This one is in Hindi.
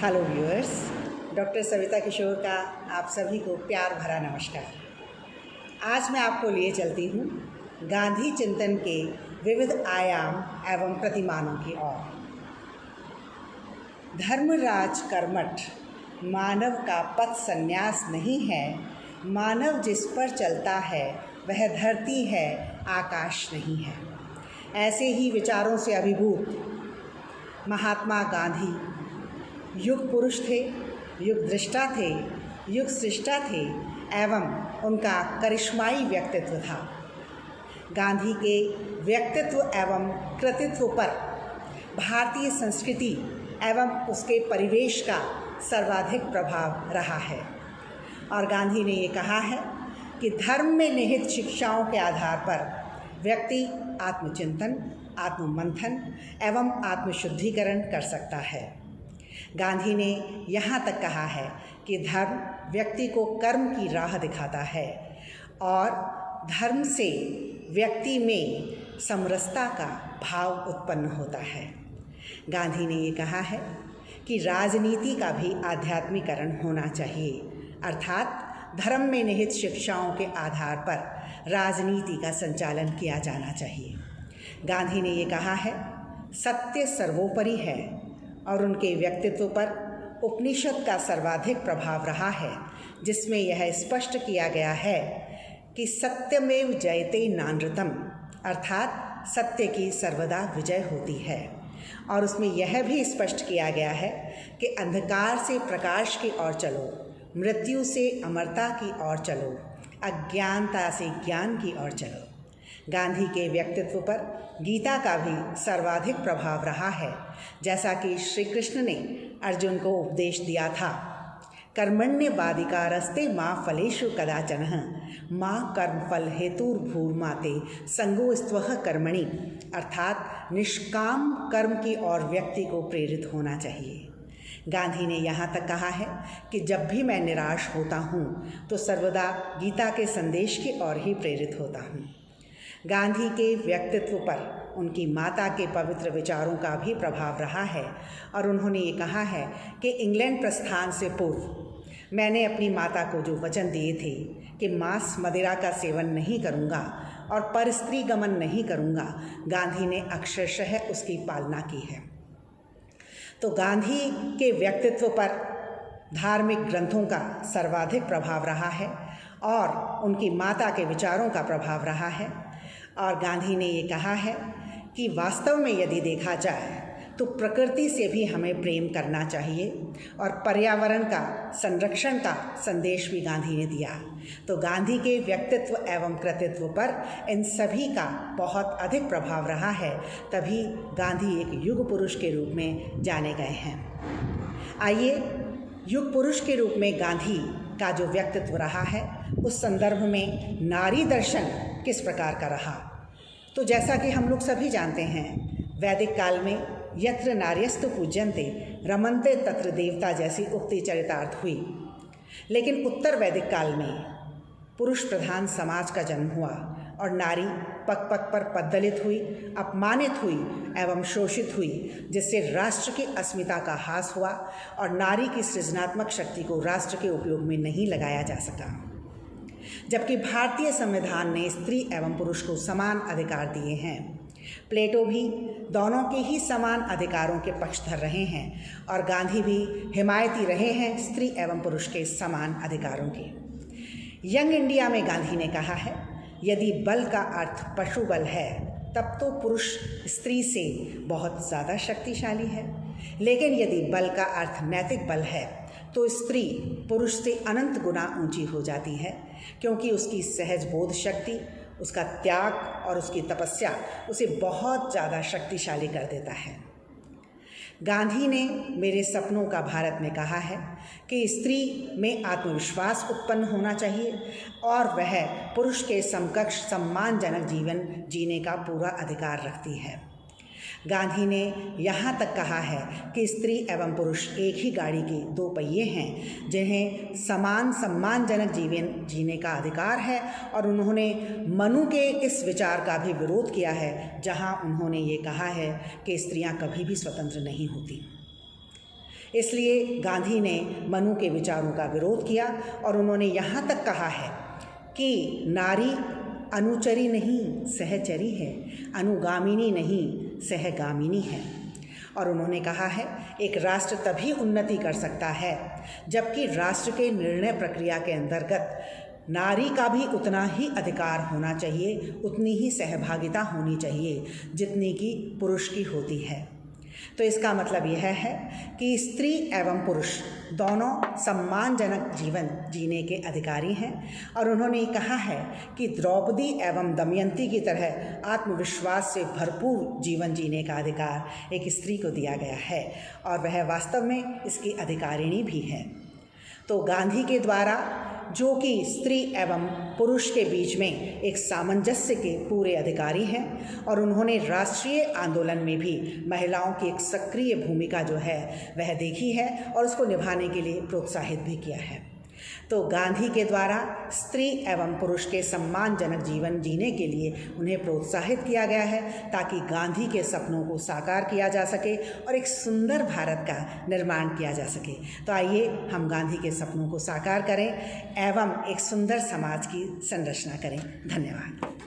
हेलो व्यूअर्स, डॉक्टर सविता किशोर का आप सभी को प्यार भरा नमस्कार। आज मैं आपको लिए चलती हूँ गांधी चिंतन के विविध आयाम एवं प्रतिमानों की ओर। धर्मराज कर्मठ मानव का पथ संन्यास नहीं है, मानव जिस पर चलता है वह धरती है, आकाश नहीं है। ऐसे ही विचारों से अभिभूत महात्मा गांधी युग पुरुष थे, युग दृष्टा थे, युग सृष्टा थे एवं उनका करिश्माई व्यक्तित्व था। गांधी के व्यक्तित्व एवं कृतित्व पर भारतीय संस्कृति एवं उसके परिवेश का सर्वाधिक प्रभाव रहा है और गांधी ने ये कहा है कि धर्म में निहित शिक्षाओं के आधार पर व्यक्ति आत्मचिंतन, आत्ममंथन एवं आत्मशुद्धिकरण कर सकता है। गांधी ने यहाँ तक कहा है कि धर्म व्यक्ति को कर्म की राह दिखाता है और धर्म से व्यक्ति में समरसता का भाव उत्पन्न होता है। गांधी ने ये कहा है कि राजनीति का भी आध्यात्मिकरण होना चाहिए, अर्थात धर्म में निहित शिक्षाओं के आधार पर राजनीति का संचालन किया जाना चाहिए। गांधी ने ये कहा है सत्य सर्वोपरि है और उनके व्यक्तित्व पर उपनिषद का सर्वाधिक प्रभाव रहा है, जिसमें यह स्पष्ट किया गया है कि सत्यमेव जयते नानृतम, अर्थात सत्य की सर्वदा विजय होती है। और उसमें यह भी स्पष्ट किया गया है कि अंधकार से प्रकाश की ओर चलो, मृत्यु से अमरता की ओर चलो, अज्ञानता से ज्ञान की ओर चलो। गांधी के व्यक्तित्व पर गीता का भी सर्वाधिक प्रभाव रहा है, जैसा कि श्री कृष्ण ने अर्जुन को उपदेश दिया था, कर्मण्येवाधिकारस्ते माँ फलेषु कदाचन माँ कर्मफल हेतुर्भूर्माते संगोस्त्वः कर्मणि, अर्थात निष्काम कर्म की ओर व्यक्ति को प्रेरित होना चाहिए। गांधी ने यहाँ तक कहा है कि जब भी मैं निराश होता हूँ तो सर्वदा गीता के संदेश की ओर ही प्रेरित होता हूँ। गांधी के व्यक्तित्व पर उनकी माता के पवित्र विचारों का भी प्रभाव रहा है और उन्होंने ये कहा है कि इंग्लैंड प्रस्थान से पूर्व मैंने अपनी माता को जो वचन दिए थे कि मांस मदिरा का सेवन नहीं करूँगा और परस्त्री गमन नहीं करूँगा, गांधी ने अक्षरशः उसकी पालना की है। तो गांधी के व्यक्तित्व पर धार्मिक ग्रंथों का सर्वाधिक प्रभाव रहा है और उनकी माता के विचारों का प्रभाव रहा है। और गांधी ने ये कहा है कि वास्तव में यदि देखा जाए तो प्रकृति से भी हमें प्रेम करना चाहिए और पर्यावरण का संरक्षण का संदेश भी गांधी ने दिया। तो गांधी के व्यक्तित्व एवं कृतित्व पर इन सभी का बहुत अधिक प्रभाव रहा है, तभी गांधी एक युग पुरुष के रूप में जाने गए हैं। आइए युग पुरुष के रूप में गांधी का जो व्यक्तित्व रहा है उस संदर्भ में नारी दर्शन किस प्रकार का रहा। तो जैसा कि हम लोग सभी जानते हैं, वैदिक काल में यत्र नार्यस्तु पूज्यन्ते रमन्ते तत्र देवता जैसी उक्ति चरितार्थ हुई, लेकिन उत्तर वैदिक काल में पुरुष प्रधान समाज का जन्म हुआ और नारी पग पग पर पद्दलित हुई, अपमानित हुई एवं शोषित हुई, जिससे राष्ट्र की अस्मिता का ह्रास हुआ और नारी की सृजनात्मक शक्ति को राष्ट्र के उपयोग में नहीं लगाया जा सका। जबकि भारतीय संविधान ने स्त्री एवं पुरुष को समान अधिकार दिए हैं। प्लेटो भी दोनों के ही समान अधिकारों के पक्षधर रहे हैं और गांधी भी हिमायती रहे हैं स्त्री एवं पुरुष के समान अधिकारों के। यंग इंडिया में गांधी ने कहा है, यदि बल का अर्थ पशु बल है तब तो पुरुष स्त्री से बहुत ज़्यादा शक्तिशाली है, लेकिन यदि बल का अर्थ नैतिक बल है तो स्त्री पुरुष से अनंत गुना ऊंची हो जाती है, क्योंकि उसकी सहज बोध शक्ति, उसका त्याग और उसकी तपस्या उसे बहुत ज़्यादा शक्तिशाली कर देता है। गांधी ने मेरे सपनों का भारत में कहा है कि स्त्री में आत्मविश्वास उत्पन्न होना चाहिए और वह पुरुष के समकक्ष सम्मानजनक जीवन जीने का पूरा अधिकार रखती है। गांधी ने यहाँ तक कहा है कि स्त्री एवं पुरुष एक ही गाड़ी के दो पहिए हैं, जिन्हें समान सम्मानजनक जीवन जीने का अधिकार है, और उन्होंने मनु के इस विचार का भी विरोध किया है, जहाँ उन्होंने ये कहा है कि स्त्रियाँ कभी भी स्वतंत्र नहीं होती। इसलिए गांधी ने मनु के विचारों का विरोध किया और उन्होंने यहाँ तक कहा है कि नारी अनुचरी नहीं सहचरी है, अनुगामिनी नहीं सहगामिनी है। और उन्होंने कहा है एक राष्ट्र तभी उन्नति कर सकता है जबकि राष्ट्र के निर्णय प्रक्रिया के अंतर्गत नारी का भी उतना ही अधिकार होना चाहिए, उतनी ही सहभागिता होनी चाहिए जितनी कि पुरुष की होती है। तो इसका मतलब यह है कि स्त्री एवं पुरुष दोनों सम्मानजनक जीवन जीने के अधिकारी हैं। और उन्होंने कहा है कि द्रौपदी एवं दमयंती की तरह आत्मविश्वास से भरपूर जीवन जीने का अधिकार एक स्त्री को दिया गया है और वह वास्तव में इसकी अधिकारिणी भी है। तो गांधी के द्वारा जो कि स्त्री एवं पुरुष के बीच में एक सामंजस्य के पूरे अधिकारी हैं और उन्होंने राष्ट्रीय आंदोलन में भी महिलाओं की एक सक्रिय भूमिका जो है वह देखी है और उसको निभाने के लिए प्रोत्साहित भी किया है। तो गांधी के द्वारा स्त्री एवं पुरुष के सम्मानजनक जीवन जीने के लिए उन्हें प्रोत्साहित किया गया है ताकि गांधी के सपनों को साकार किया जा सके और एक सुंदर भारत का निर्माण किया जा सके। तो आइए हम गांधी के सपनों को साकार करें एवं एक सुंदर समाज की संरचना करें। धन्यवाद।